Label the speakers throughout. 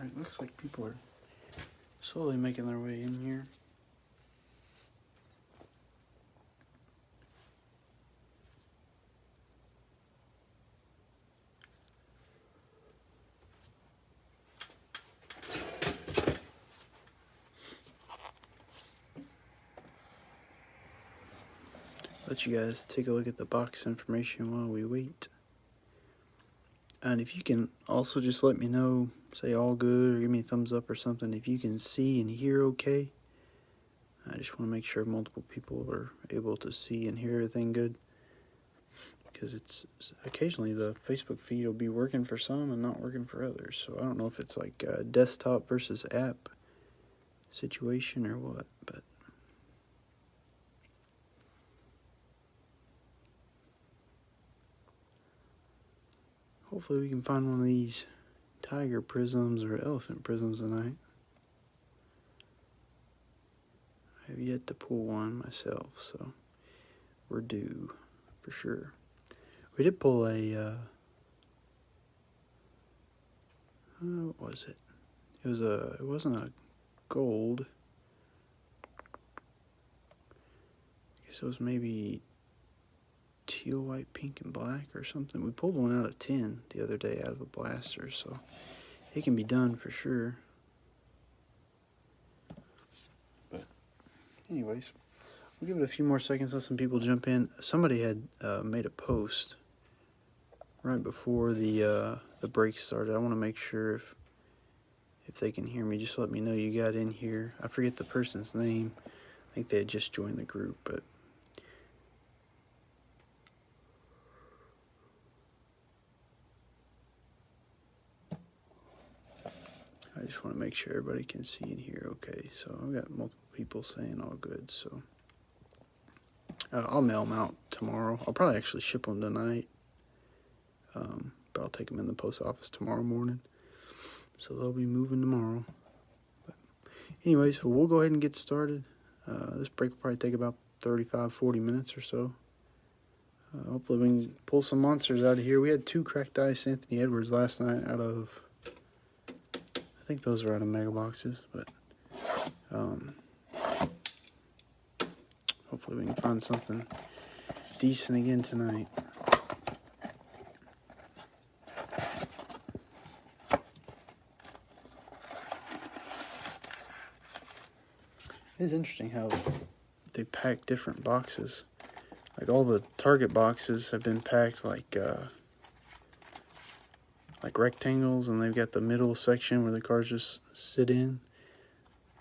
Speaker 1: Alright, looks like people are slowly making their way in here. Let you guys take a look at the box information while we wait. And if you can also just let me know, say all good or give me a thumbs up or something, if you can see and hear okay. I just want to make sure multiple people are able to see and hear everything good. Because it's occasionally the Facebook feed will be working for some and not working for others. So I don't know if it's like a desktop versus app situation or what, but hopefully we can find one of these tiger prisms or elephant prisms tonight. I have yet to pull one myself, so we're due for sure. We did pull a, what was it? It wasn't a gold. I guess it was maybe teal, white, pink, and black or something. We pulled one out of 10 the other day out of a blaster, so it can be done for sure. But anyways, we'll give it a few more seconds, let some people jump in. Somebody had made a post right before the break started. I want to make sure if they can hear me, just let me know you got in here. I forget the person's name. I think they had just joined the group, but I just want to make sure everybody can see and hear okay. So I've got multiple people saying all good, so I'll mail them out tomorrow. I'll probably actually ship them tonight, but I'll take them in the post office tomorrow morning. So they'll be moving tomorrow. But anyways, so we'll go ahead and get started. This break will probably take about 35-40 minutes or so. Hopefully we can pull some monsters out of here. We had 2 cracked ice Anthony Edwards last night out of, I think those are out of mega boxes, but hopefully we can find something decent again tonight. It's interesting how they pack different boxes. Like all the Target boxes have been packed like rectangles, and they've got the middle section where the cards just sit in.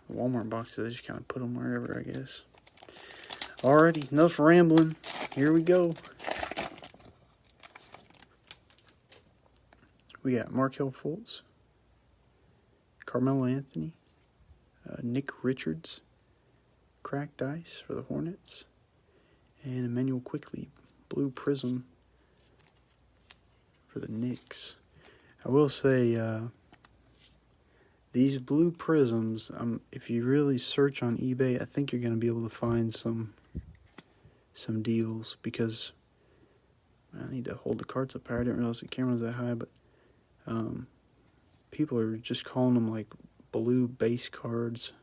Speaker 1: The Walmart boxes, they just kind of put them wherever, I guess. Alrighty, enough rambling. Here we go. We got Markelle Fultz, Carmelo Anthony, Nick Richards, cracked ice for the Hornets, and Emmanuel Quickley, blue prism for the Knicks. I will say, these blue prisms, if you really search on eBay, I think you're going to be able to find some deals, because I need to hold the cards up higher. I didn't realize the camera was that high, but people are just calling them like blue base cards,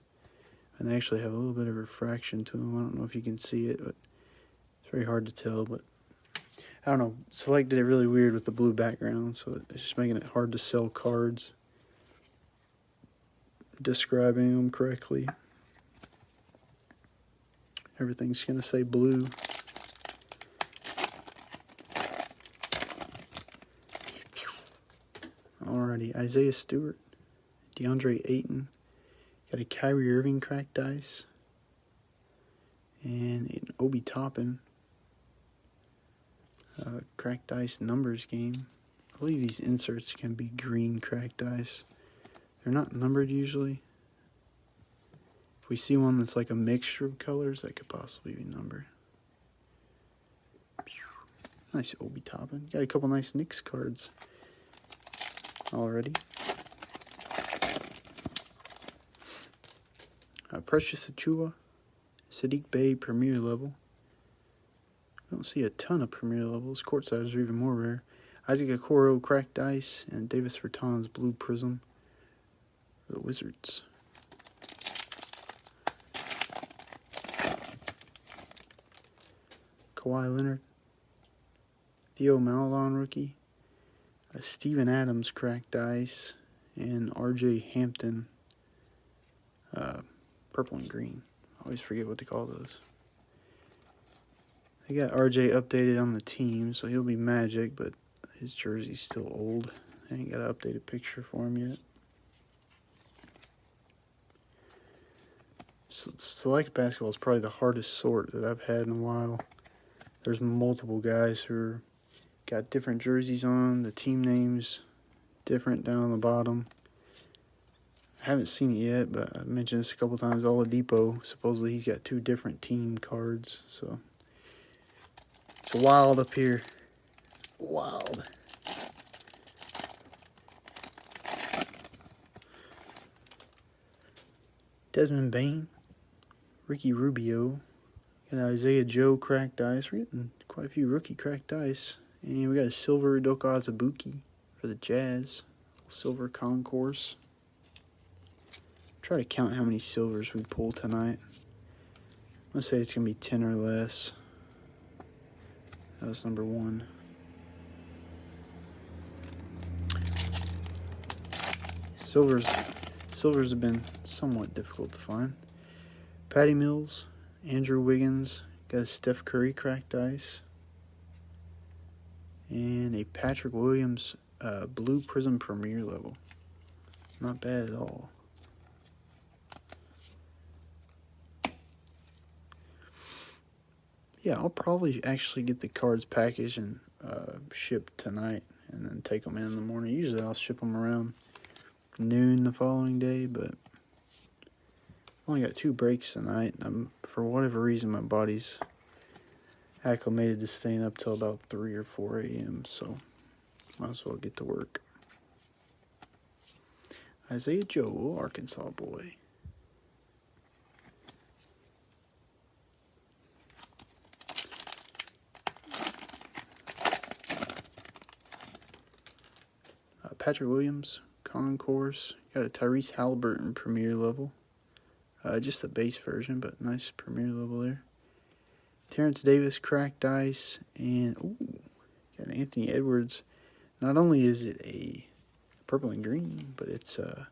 Speaker 1: and they actually have a little bit of refraction to them. I don't know if you can see it, but it's very hard to tell. But I don't know, Select did it really weird with the blue background, so it's just making it hard to sell cards describing them correctly. Everything's going to say blue. Alrighty, Isaiah Stewart, DeAndre Ayton, got a Kyrie Irving cracked ice, and an Obi Toppin cracked ice numbers game. I believe these inserts can be green cracked ice. They're not numbered usually. If we see one that's like a mixture of colors, that could possibly be numbered. Nice Obi Toppin. Got a couple nice Knicks cards already. Precious Achiuwa, Sadiq Bey Premier level. I don't see a ton of Premier levels. Courtsiders are even more rare. Isaac Okoro cracked ice, and Davis Bertans blue prism for the Wizards. Kawhi Leonard. Theo Maledon rookie. Steven Adams cracked ice. And R.J. Hampton purple and green. I always forget what they call those. They got R.J. updated on the team, so he'll be Magic, but his jersey's still old. I ain't got an updated picture for him yet. Select basketball is probably the hardest sort that I've had in a while. There's multiple guys who got different jerseys on, the team names different down on the bottom. I haven't seen it yet, but I've mentioned this a couple times. Oladipo, supposedly he's got 2 different team cards, so it's wild up here. Wild. Desmond Bain, Ricky Rubio, got Isaiah Joe cracked ice. We're getting quite a few rookie cracked ice. And we got a silver Udoka Azubuike for the Jazz. Silver concourse. Try to count how many silvers we pull tonight. Let's say it's going to be 10 or less. That was number 1. Silvers have been somewhat difficult to find. Patty Mills, Andrew Wiggins, got a Steph Curry cracked ice. And a Patrick Williams Blue Prism Premier level. Not bad at all. Yeah, I'll probably actually get the cards packaged and shipped tonight and then take them in the morning. Usually I'll ship them around noon the following day, but I've only got 2 breaks tonight. For whatever reason, my body's acclimated to staying up till about 3 or 4 a.m., so might as well get to work. Isaiah Joe, Arkansas boy. Patrick Williams, concourse. Got a Tyrese Halliburton Premier level. Just a base version, but nice Premier level there. Terrence Davis cracked ice. And, got an Anthony Edwards. Not only is it a purple and green, but it's a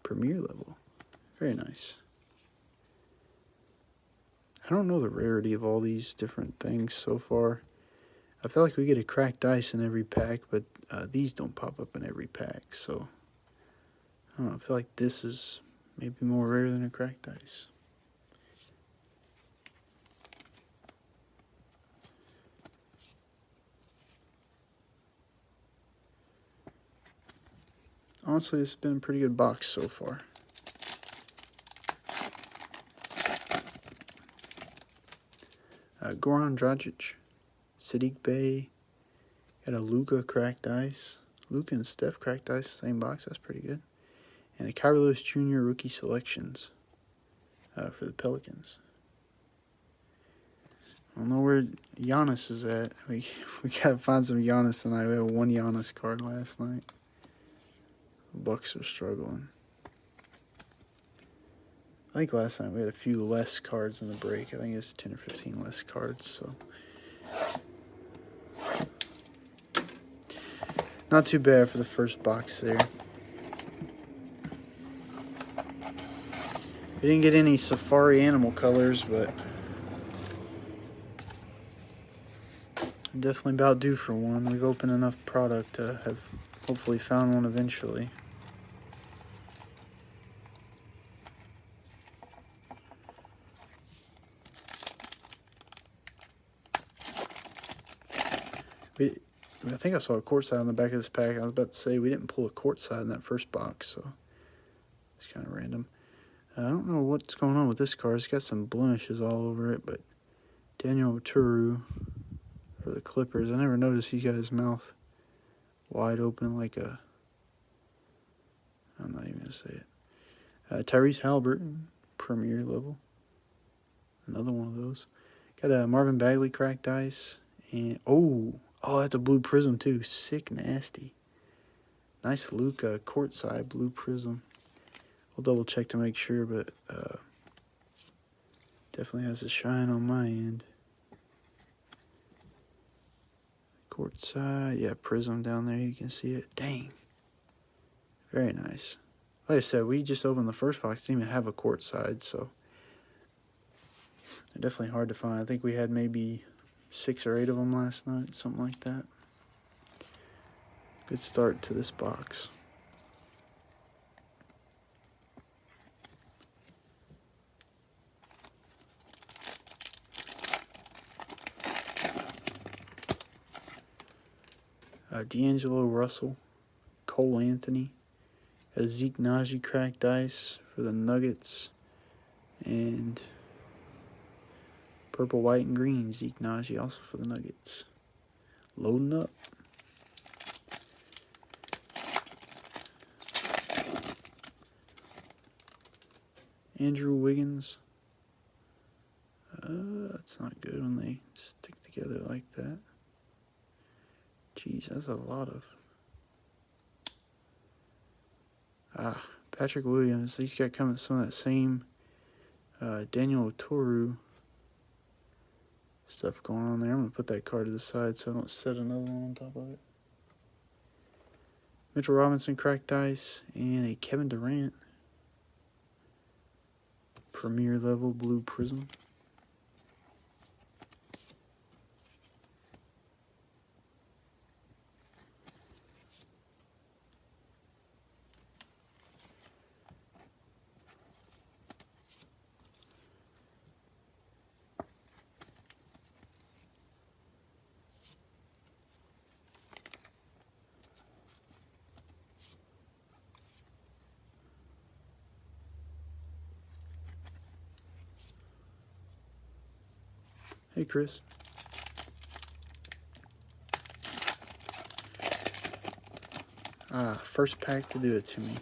Speaker 1: Premier level. Very nice. I don't know the rarity of all these different things so far. I feel like we get a cracked ice in every pack, but these don't pop up in every pack, so I don't know. I feel like this is maybe more rare than a cracked ice. Honestly, this has been a pretty good box so far. Goran Dragic, Sadiq Bey, got a Luka cracked ice. Luka and Steph cracked ice, same box. That's pretty good. And a Kyrie Lewis Jr. rookie selections for the Pelicans. I don't know where Giannis is at. We gotta find some Giannis tonight. We had 1 Giannis card last night. The Bucks are struggling. I think last night we had a few less cards in the break. I think it's 10 or 15 less cards, so not too bad for the first box there. We didn't get any safari animal colors, but I'm definitely about due for one. We've opened enough product to have hopefully found one eventually. I think I saw a court side on the back of this pack. I was about to say we didn't pull a court side in that first box, so it's kind of random. I don't know what's going on with this card. It's got some blemishes all over it, but Daniel Oturu for the Clippers. I never noticed he got his mouth wide open like a... I'm not even going to say it. Tyrese Halliburton, Premier level. Another one of those. Got a Marvin Bagley cracked ice. And oh, that's a blue prism too. Sick, nasty. Nice Luka courtside blue prism. I'll double check to make sure, but definitely has a shine on my end. Court side, yeah, prism down there, you can see it. Dang. Very nice. Like I said, we just opened the first box, didn't even have a court side, so they're definitely hard to find. I think we had maybe 6 or 8 of them last night, something like that. Good start to this box. D'Angelo Russell, Cole Anthony, a Zeke Naji cracked ice for the Nuggets, and purple, white, and green Zeke Naji also for the Nuggets. Loading up. Andrew Wiggins. That's not good when they stick together like that. Jeez, that's a lot of... Patrick Williams. He's got some of that same Daniel Otoru stuff going on there. I'm going to put that card to the side so I don't set another one on top of it. Mitchell Robinson cracked ice, and a Kevin Durant Premier level blue prism. Hey, Chris. First pack to do it to me.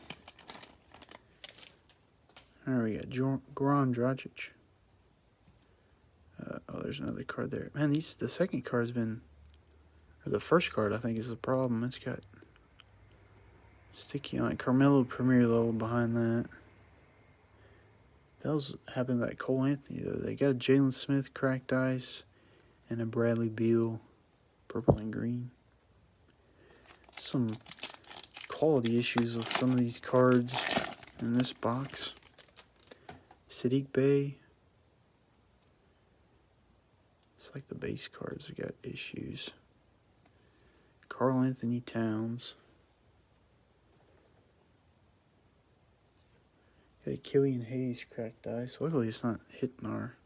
Speaker 1: There we go. Goran Dragic. Oh, there's another card there. Man, the second card's been... Or the first card, I think, is the problem. It's got sticky on it. Carmelo Premier level behind that. That was happened to that Cole Anthony, though. They got a Jalen Smith cracked ice and a Bradley Beal purple and green. Some quality issues with some of these cards in this box. Sadiq Bey. It's like the base cards have got issues. Karl Anthony Towns. Got Killian Hayes cracked ice. Luckily it's not hitting our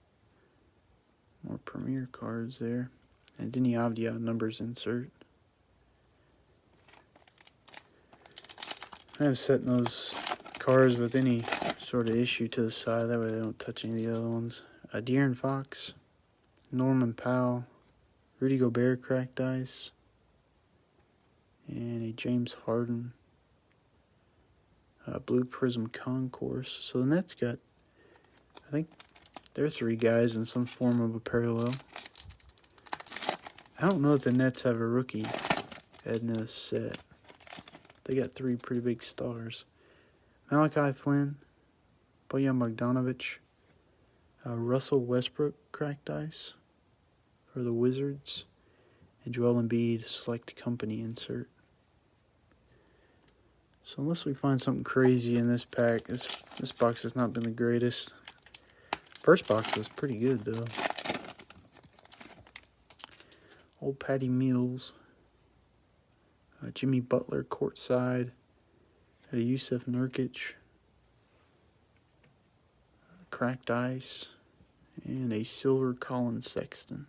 Speaker 1: more premier cards there. And Denny Avdia numbers insert. I'm setting those cards with any sort of issue to the side. That way they don't touch any of the other ones. De'Aaron Fox. Norman Powell. Rudy Gobert cracked ice. And a James Harden blue prism concourse. So the Nets got, I think, there are 3 guys in some form of a parallel. I don't know if the Nets have a rookie in this set. They got 3 pretty big stars. Malachi Flynn, Bojan Bogdanovic, Russell Westbrook cracked ice for the Wizards, and Joel Embiid select company insert. So unless we find something crazy in this pack, this box has not been the greatest. First box was pretty good, though. Old Patty Mills. Jimmy Butler courtside. Yusuf Nurkic. Cracked ice. And a silver Colin Sexton.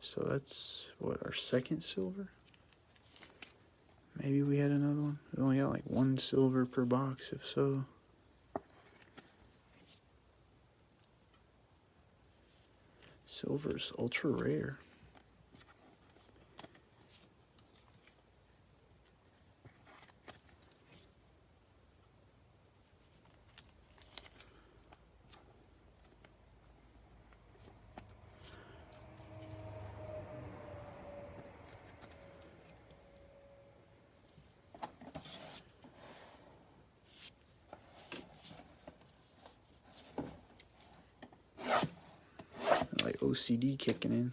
Speaker 1: So that's, what, our second silver? Maybe we had another one. We only got like 1 silver per box, if so. Silver's ultra rare. OCD kicking in.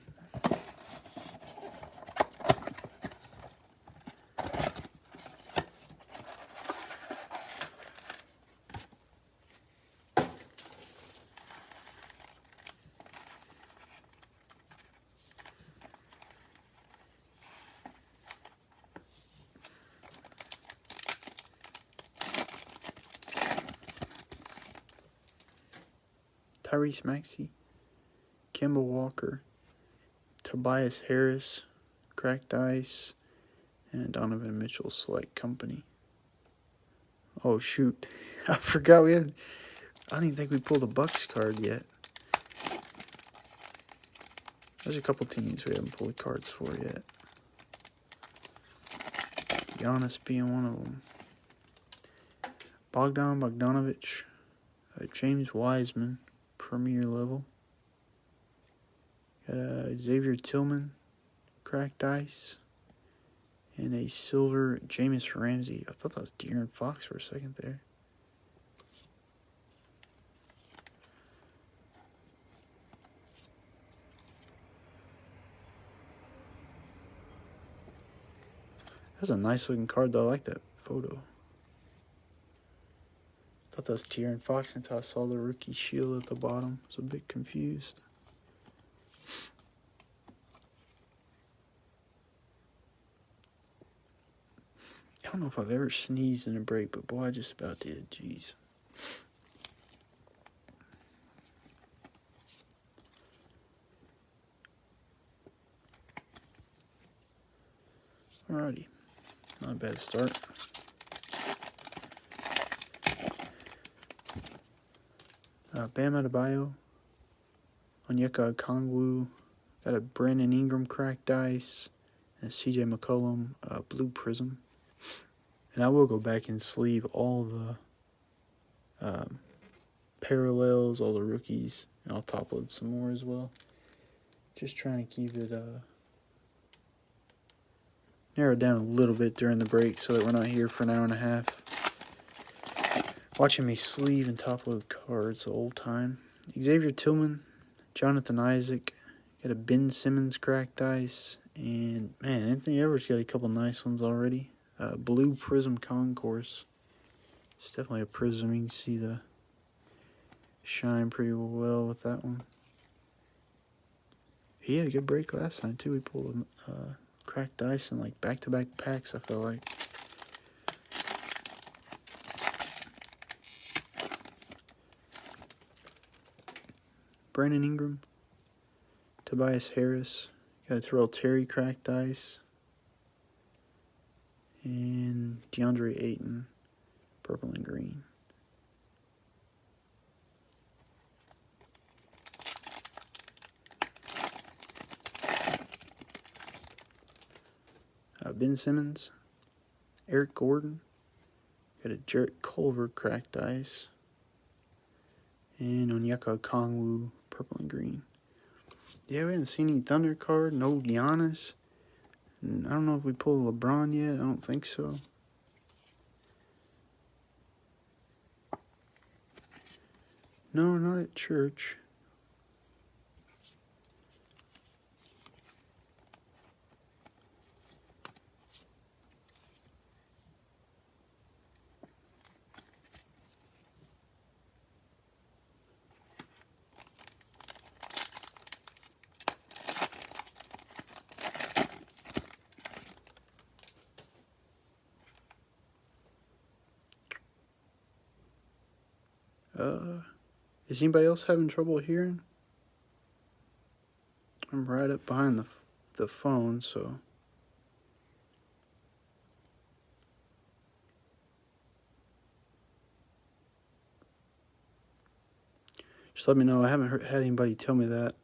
Speaker 1: Tyrese Maxey, Kemba Walker, Tobias Harris, Cracked Ice, and Donovan Mitchell Select Company. Oh shoot, I forgot we had, I don't even think we pulled a Bucks card yet. There's a couple teams we haven't pulled cards for yet. Giannis being one of them. Bogdanovich, James Wiseman, Premier level. Got Xavier Tillman, Cracked Ice, and a silver Jameis Ramsey. I thought that was De'Aaron Fox for a second there. That's a nice looking card though. I like that photo. I thought that was De'Aaron Fox until I saw the rookie shield at the bottom. I was a bit confused. I don't know if I've ever sneezed in a break, but boy, I just about did. Jeez. Alrighty. Not a bad start. Bam Adebayo, Onyeka Okongwu, got a Brandon Ingram Cracked Ice, and a CJ McCollum Blue Prism. And I will go back and sleeve all the parallels, all the rookies, and I'll top load some more as well. Just trying to keep it narrowed down a little bit during the break so that we're not here for an hour and a half. Watching me sleeve and top load cards the whole time. Xavier Tillman, Jonathan Isaac, got a Ben Simmons Cracked Ice, and man, Anthony Edwards got a couple nice ones already. Blue Prism Concourse. It's definitely a prism. You can see the shine pretty well with that one. He had a good break last time too. We pulled Cracked Ice in like back-to-back packs, I felt like. Brandon Ingram, Tobias Harris, got a Terrell Terry Cracked Ice, and DeAndre Ayton, purple and green. Ben Simmons, Eric Gordon, got a Jarrett Culver Cracked Ice, and Onyeka Okongwu, purple and green. Yeah, we haven't seen any Thunder card, no Giannis. I don't know if we pulled LeBron yet, I don't think so. No, not at church. Is anybody else having trouble hearing? I'm right up behind the phone, so. Just let me know. I haven't had anybody tell me that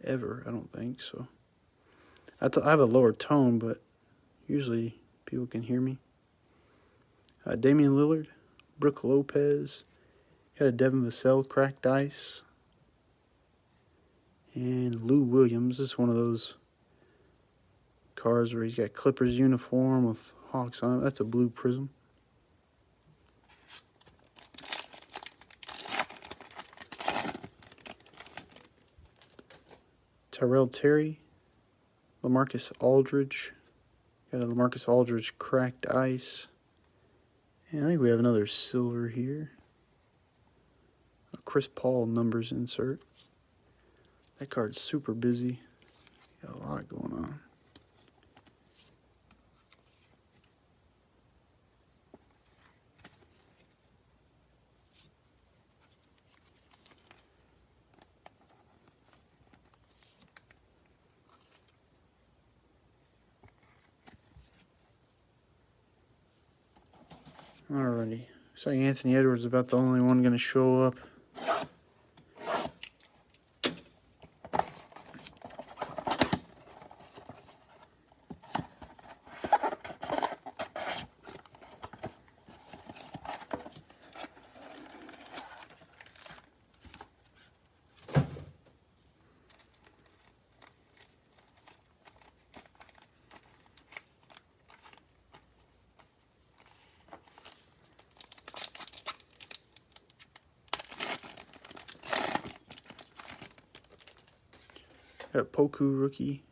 Speaker 1: ever, I don't think, so. I have a lower tone, but usually people can hear me. Damian Lillard, Brook Lopez, got a Devin Vassell Cracked Ice, and Lou Williams. This is one of those cards where he's got Clippers uniform with Hawks on it. That's a Blue Prism. Tyrell Terry, LaMarcus Aldridge. Got a LaMarcus Aldridge cracked ice. And I think we have another silver here. A Chris Paul numbers insert. That card's super busy. Got a lot going on. Alrighty. So Anthony Edwards is about the only one going to show up. Got a Poku rookie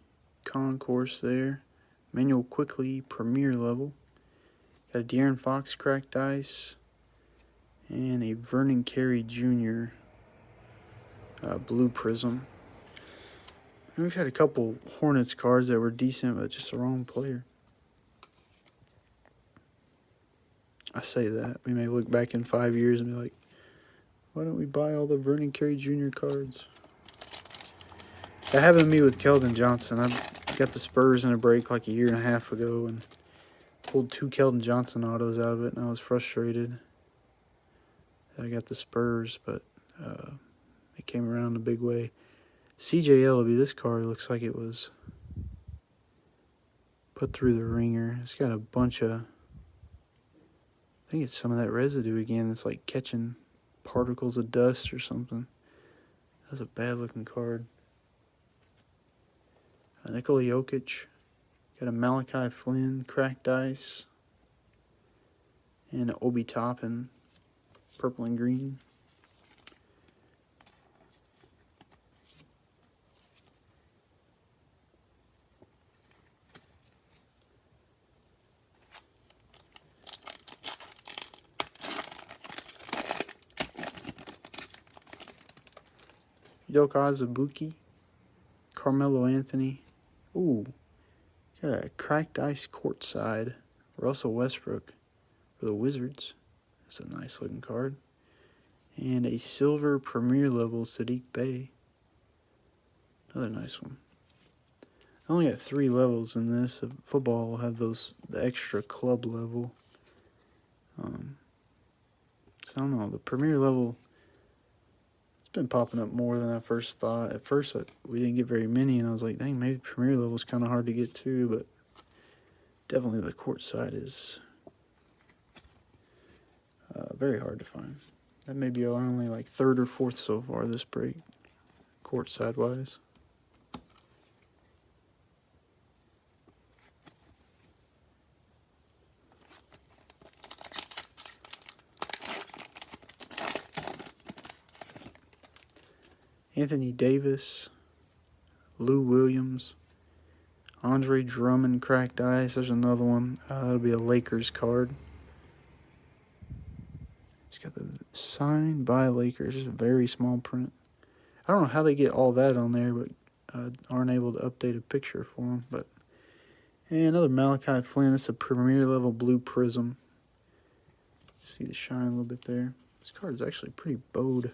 Speaker 1: concourse there. Manuel Quickly premier level. Got a De'Aaron Fox cracked ice. And a Vernon Carey Jr. Blue prism. And we've had a couple Hornets cards that were decent, but just the wrong player. I say that. We may look back in 5 years and be like, why don't we buy all the Vernon Carey Jr. cards? That happened to me with Keldon Johnson. I got the Spurs in a break like a year and a half ago and pulled 2 Keldon Johnson autos out of it, and I was frustrated that I got the Spurs, but it came around in a big way. CJ Ellaby, this card looks like it was put through the ringer. It's got a bunch of, I think it's some of that residue again. It's like catching particles of dust or something. That's a bad looking card. Nikola Jokic. Got a Malachi Flynn cracked ice. And an Obi Toppin purple and green. Udoka Azubuike, Carmelo Anthony. Ooh, got a cracked ice courtside. Russell Westbrook for the Wizards. That's a nice looking card. And a silver premier level Sadiq Bey. Another nice one. I only got 3 levels in this. Football will have the extra club level. So I don't know, the premier level, it's been popping up more than I first thought. At first, we didn't get very many, and I was like, dang, maybe premier level is kind of hard to get to, but definitely the court side is very hard to find. That may be only like 3rd or 4th so far this break, court side wise. Anthony Davis, Lou Williams, Andre Drummond cracked ice. There's another one. That'll be a Lakers card. It's got the signed by Lakers. Just a very small print. I don't know how they get all that on there, but aren't able to update a picture for them. But and another Malachi Flynn. It's a premier level blue prism. See the shine a little bit there. This card is actually pretty bowed.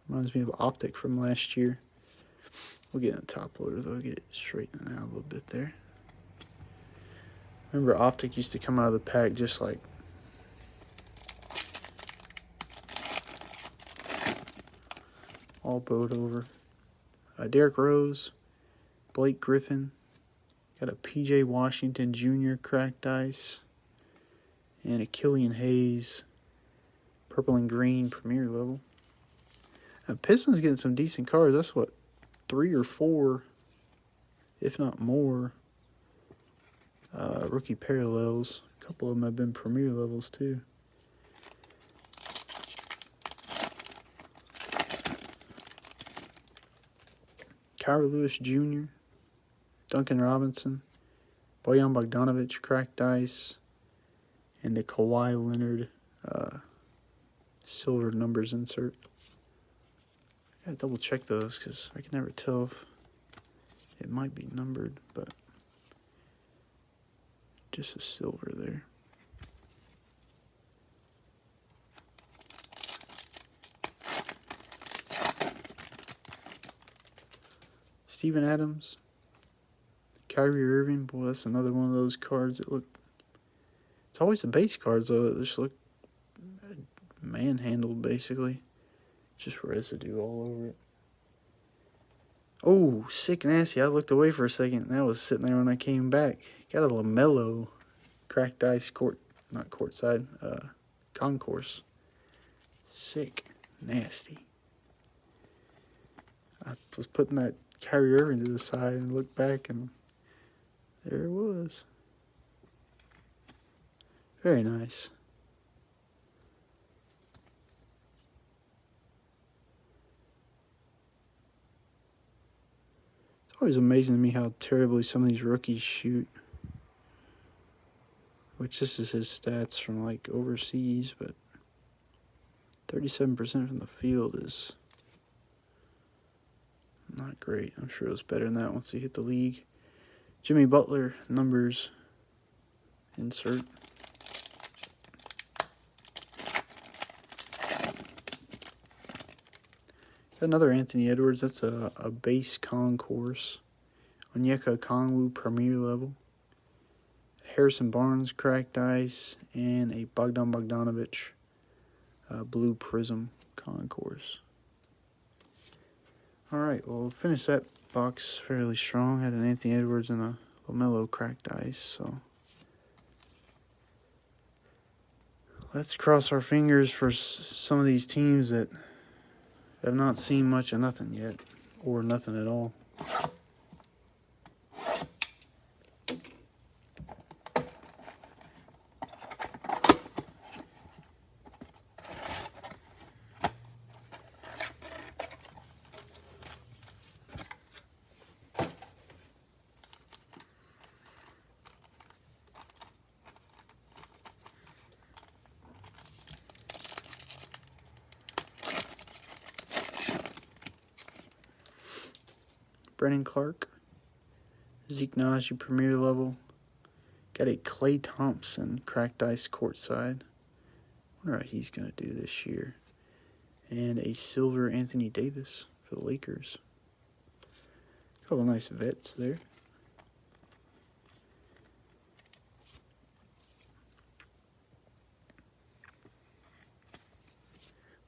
Speaker 1: Reminds me of Optic from last year. We'll get in a top loader though, get it straightened out a little bit there. Remember Optic used to come out of the pack just like all bowed over. Derrick Rose, Blake Griffin, got a PJ Washington Jr. cracked ice, and a Killian Hayes purple and green premier level. Pistons getting some decent cards. That's what, 3 or 4, if not more, rookie parallels. A couple of them have been premier levels too. Kyra Lewis Jr., Duncan Robinson, Bojan Bogdanovic, cracked ice, and the Kawhi Leonard silver numbers insert. I gotta double check those because I can never tell if it might be numbered, but just a silver there. Steven Adams, Kyrie Irving. Boy, that's another one of those cards that look... It's always the base cards, though, that just look manhandled, basically. Just residue all over it. Oh, sick nasty. I looked away for a second. That was sitting there when I came back. Got a LaMelo cracked ice concourse. Sick. Nasty. I was putting that Kyrie Irving to the side and looked back, and there it was. Very nice. It's always amazing to me how terribly some of these rookies shoot. Which this is his stats from like overseas, but 37% from the field is not great. I'm sure it was better than that once he hit the league. Jimmy Butler numbers insert. Another Anthony Edwards. That's a base concourse. Onyeka Okongwu premier level. Harrison Barnes cracked ice, and a Bogdan Bogdanovic blue prism concourse. Alright, well, we'll finish that box fairly strong. Had an Anthony Edwards and a LaMelo cracked ice, so let's cross our fingers for some of these teams that have not seen much of nothing yet, or nothing at all. Brennan Clark, Zeke Naji premier level. Got a Klay Thompson cracked ice courtside. Wonder how he's going to do this year. And a silver Anthony Davis for the Lakers. A couple nice vets there.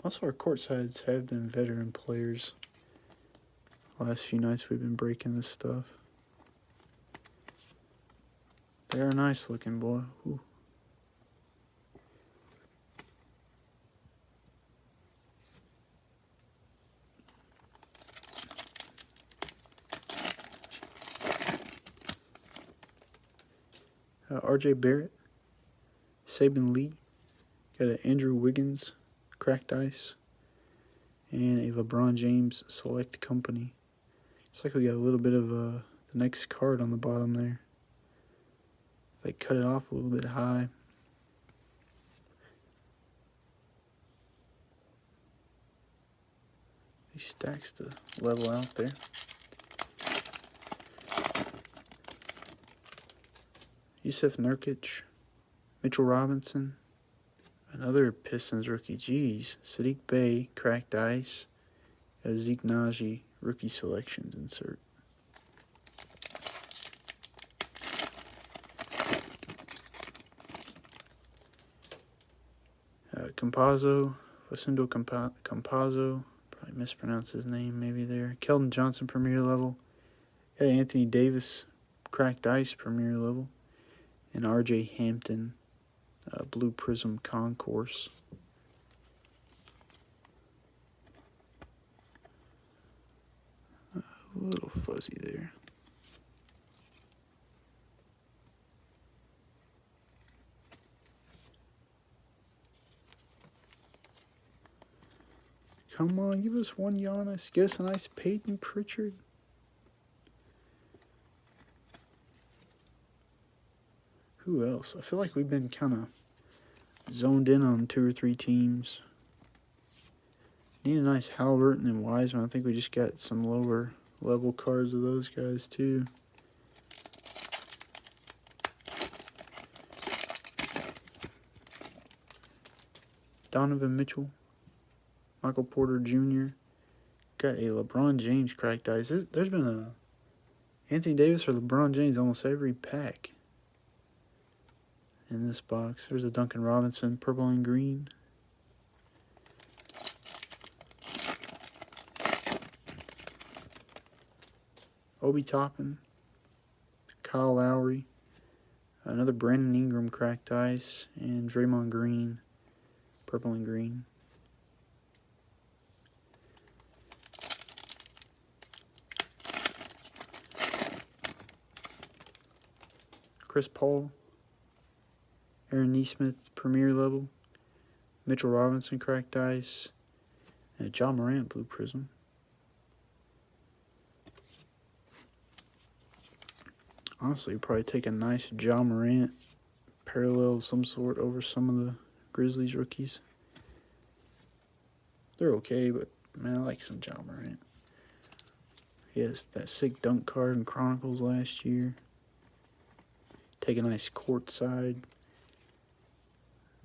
Speaker 1: Most of our courtsides have been veteran players. Last few nights we've been breaking this stuff. They are nice looking, boy. Ooh. R.J. Barrett, Saban Lee, got an Andrew Wiggins cracked ice, and a LeBron James Select Company. Looks like we got a little bit of the next card on the bottom there. They cut it off a little bit high. These stacks to level out there. Yusuf Nurkic, Mitchell Robinson, another Pistons rookie. Jeez, Sadiq Bey, cracked ice, a Zeke Naji rookie selections insert. Facundo Campazzo, probably mispronounced his name maybe there. Keldon Johnson, premier level. Got Anthony Davis, cracked ice, premier level. And R.J. Hampton, blue prism concourse. A little fuzzy there. Come on, give us one Giannis. Give us a nice Peyton Pritchard. Who else? I feel like we've been kind of zoned in on 2 or 3 teams. Need a nice Halliburton and Wiseman. I think we just got some lower level cards of those guys too. Donovan Mitchell, Michael Porter Jr. Got a LeBron James cracked ice. There's been a Anthony Davis or LeBron James almost every pack in this box. There's a Duncan Robinson, purple and green. Obi Toppin, Kyle Lowry, another Brandon Ingram cracked ice, and Draymond Green, purple and green. Chris Paul, Aaron Nesmith, premier level, Mitchell Robinson cracked ice, and a John Morant blue prism. Honestly, probably take a nice John Morant parallel of some sort over some of the Grizzlies rookies. They're okay, but man, I like some John Morant. He has that sick dunk card in Chronicles last year. Take a nice courtside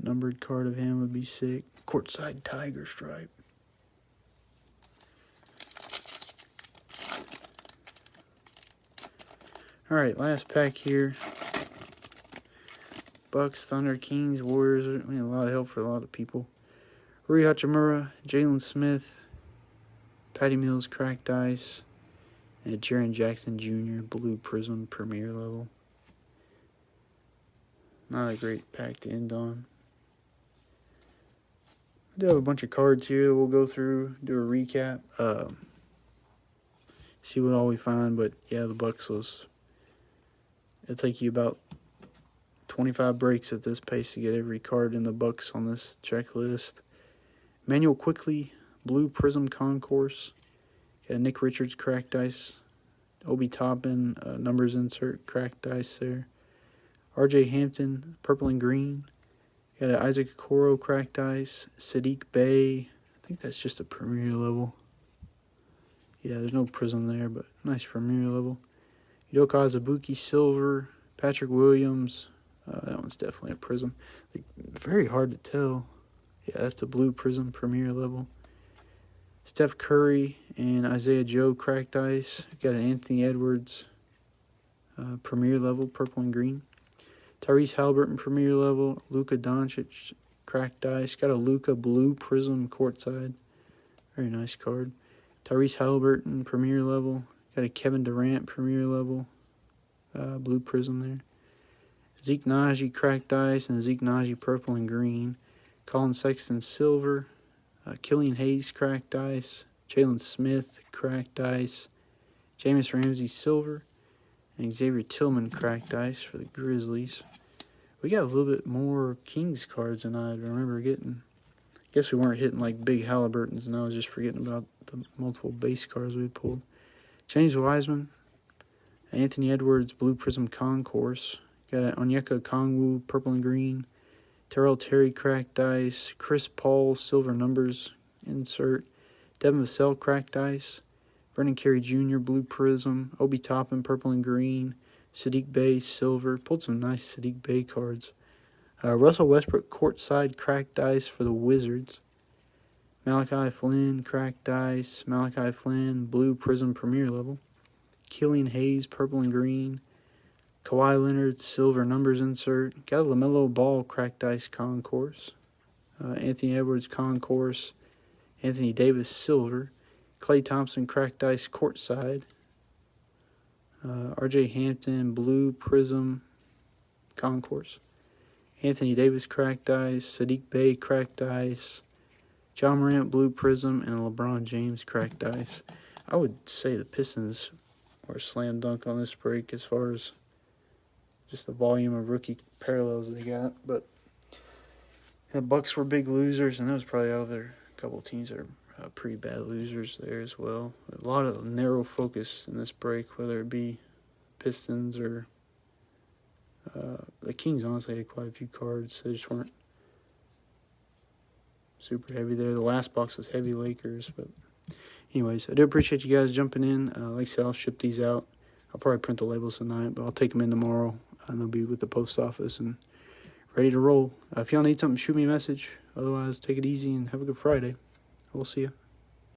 Speaker 1: numbered card of him would be sick. Courtside tiger stripe. Alright, last pack here. Bucks, Thunder, Kings, Warriors. I mean, a lot of help for a lot of people. Rui Hachimura, Jalen Smith, Patty Mills, cracked ice, and a Jaren Jackson Jr. blue prism premier level. Not a great pack to end on. I do have a bunch of cards here that we'll go through, do a recap, see what all we find. But yeah, the Bucks was, it'll take you about 25 breaks at this pace to get every card in the Bucks on this checklist. Manuel Quickley, blue prism concourse. Got Nick Richards cracked ice. Obi Toppin, numbers insert cracked ice there. RJ Hampton, purple and green. Got an Isaac Okoro cracked ice. Sadiq Bey, I think that's just a premier level. Yeah, there's no prism there, but nice premier level. Udoka Azubuike silver. Patrick Williams, that one's definitely a prism. Like, very hard to tell. Yeah, that's a blue prism premier level. Steph Curry and Isaiah Joe cracked ice. Got an Anthony Edwards premier level, purple and green. Tyrese Halliburton premier level. Luka Doncic cracked ice. Got a Luka blue prism courtside. Very nice card. Tyrese Halliburton premier level. Got a Kevin Durant premier level. Blue prism there. Zeke Naji cracked ice and Zeke Naji purple and green. Colin Sexton silver. Killian Hayes cracked ice. Jalen Smith cracked ice. Jameis Ramsey silver. And Xavier Tillman cracked ice for the Grizzlies. We got a little bit more Kings cards than I remember getting. I guess we weren't hitting like big Halliburtons, and I was just forgetting about the multiple base cards we pulled. James Wiseman. Anthony Edwards blue prism concourse. Got Onyeka Okongwu purple and green. Terrell Terry cracked ice. Chris Paul silver numbers insert. Devin Vassell cracked ice. Brendan Carey Jr. blue prism. Obi Toppin purple and green. Sadiq Bey silver. Pulled some nice Sadiq Bey cards. Russell Westbrook courtside cracked ice for the Wizards. Malachi Flynn cracked ice. Malachi Flynn blue prism premier level. Killian Hayes purple and green. Kawhi Leonard silver numbers insert. Got a LaMelo Ball cracked ice concourse. Anthony Edwards concourse. Anthony Davis silver. Klay Thompson cracked ice courtside. RJ Hampton blue prism concourse. Anthony Davis cracked ice. Sadiq Bey cracked ice. John Morant blue prism and LeBron James cracked ice. I would say the Pistons were slam dunk on this break as far as just the volume of rookie parallels they got. But the Bucks were big losers, and there was probably other couple teams that are pretty bad losers there as well. A lot of narrow focus in this break, whether it be Pistons or The Kings honestly had quite a few cards. They just weren't super heavy there. The last box was heavy Lakers. But anyways, I do appreciate you guys jumping in. Like I said, I'll ship these out. I'll probably print the labels tonight, but I'll take them in tomorrow. And they'll be with the post office and ready to roll. If y'all need something, shoot me a message. Otherwise, take it easy and have a good Friday. We'll see you.